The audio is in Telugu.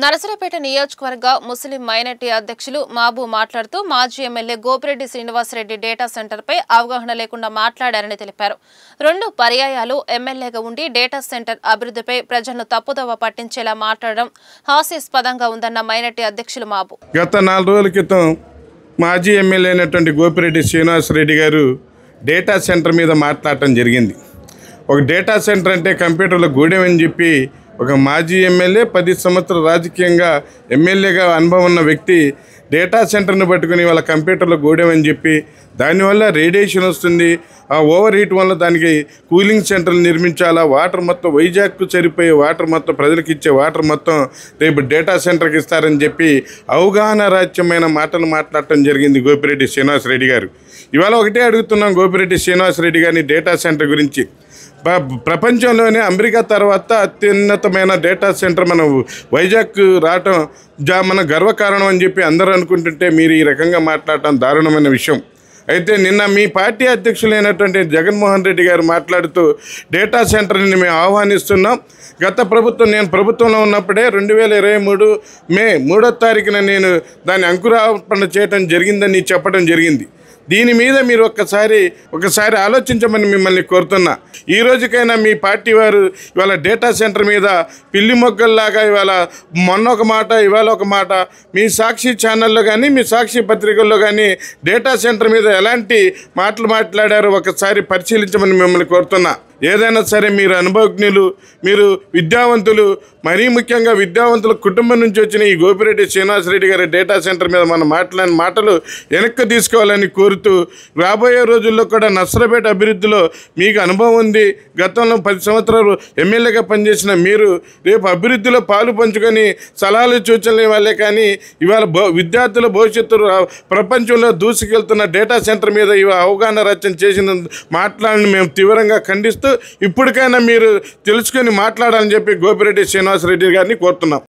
నరసరావుపేట నియోజకవర్గ ముస్లిం మైనారిటీ అధ్యక్షులు మాబూ మాట్లాడుతూ మాజీ ఎమ్మెల్యే గోపిరెడ్డి శ్రీనివాసరెడ్డి డేటా సెంటర్పై అవగాహన లేకుండా మాట్లాడారని తెలిపారు. 2 పర్యాయాలు ఎమ్మెల్యేగా ఉండి డేటా సెంటర్ అభివృద్ధిపై ప్రజలను తప్పుదోవ పట్టించేలా మాట్లాడడం హాస్యాస్పదంగా ఉందన్న మైనారిటీ అధ్యక్షులు మాబూ. గత 4 రోజుల క్రితం మాజీ ఎమ్మెల్యే అయినటువంటి గోపిరెడ్డి శ్రీనివాసరెడ్డి గారు డేటా సెంటర్ మీద మాట్లాడటం జరిగింది. ఒక డేటా సెంటర్ అంటే కంప్యూటర్లో గూడెం అని చెప్పి ఒక మాజీ ఎమ్మెల్యే 10 సంవత్సరాల రాజకీయంగా ఎమ్మెల్యేగా అనుభవం ఉన్న వ్యక్తి డేటా సెంటర్ని పట్టుకుని వాళ్ళ కంప్యూటర్లో గూడెమని చెప్పి దానివల్ల రేడియేషన్ వస్తుంది, ఆ ఓవర్ హీట్ వల్ల దానికి కూలింగ్ సెంటర్లు నిర్మించాలా, వాటర్ మొత్తం వైజాగ్కు సరిపోయే వాటర్ మొత్తం ప్రజలకు ఇచ్చే వాటర్ మొత్తం రేపు డేటా సెంటర్కి ఇస్తారని చెప్పి అవగాహన రాజ్యమైన మాటలు మాట్లాడటం జరిగింది గోపిరెడ్డి శ్రీనివాసరెడ్డి గారు. ఇవాళ ఒకటే అడుగుతున్నాం గోపిరెడ్డి శ్రీనివాసరెడ్డి గారిని డేటా సెంటర్ గురించి. ప్రపంచంలోనే అమెరికా తర్వాత అత్యున్నతమైన డేటా సెంటర్ మన వైజాగ్ రావటం మన గర్వకారణం అని చెప్పి అందరూ అనుకుంటుంటే మీరు ఈ రకంగా మాట్లాడటం దారుణమైన విషయం. అయితే నిన్న మీ పార్టీ అధ్యక్షులైనటువంటి జగన్మోహన్ రెడ్డి గారు మాట్లాడుతూ డేటా సెంటర్ని మేము ఆహ్వానిస్తున్నాం. గత ప్రభుత్వం నేను ప్రభుత్వంలో ఉన్నప్పుడే 2023 మే 3వ తారీఖున నేను దాన్ని అంకురార్పణ చేయడం జరిగిందని చెప్పడం జరిగింది. దీని మీద మీరు ఒకసారి ఆలోచించమని మిమ్మల్ని కోరుతున్నా. ఈ రోజుకైనా మీ పార్టీ వారు ఇవాళ డేటా సెంటర్ మీద పిల్లి మొగ్గల్లాగా ఇవాళ మొన్న ఒక మాట ఇవాళ ఒక మాట మీ సాక్షి ఛానల్లో కానీ మీ సాక్షి పత్రికల్లో కానీ డేటా సెంటర్ మీద ఎలాంటి మాటలు మాట్లాడారో ఒకసారి పరిశీలించమని మిమ్మల్ని కోరుతున్నా. ఏదైనా సరే మీరు అనుభవజ్ఞులు, మీరు విద్యావంతులు, మరీ ముఖ్యంగా విద్యావంతుల కుటుంబం నుంచి వచ్చిన ఈ గోపిరెడ్డి శ్రీనివాసరెడ్డి గారి డేటా సెంటర్ మీద మనం మాట్లాడిన మాటలు వెనక్కి తీసుకోవాలని కోరుతూ రాబోయే రోజుల్లో కూడా నర్సరావుపేట అభివృద్ధిలో మీకు అనుభవం ఉంది. గతంలో 10 సంవత్సరాలు ఎమ్మెల్యేగా పనిచేసిన మీరు రేపు అభివృద్ధిలో పాలు పంచుకొని సలహాలు సూచనలు ఇవ్వాలే కానీ ఇవాళ విద్యార్థుల భవిష్యత్తు ప్రపంచంలో దూసుకెళ్తున్న డేటా సెంటర్ మీద అవగాహన రచన చేసిన మాట్లాడిని మేము తీవ్రంగా ఖండిస్తూ ఇప్పటికైనా మీరు తెలుసుకొని మాట్లాడాలని చెప్పి గోపిరెడ్డి శ్రీనివాసరెడ్డి గారిని కోరుతున్నాం.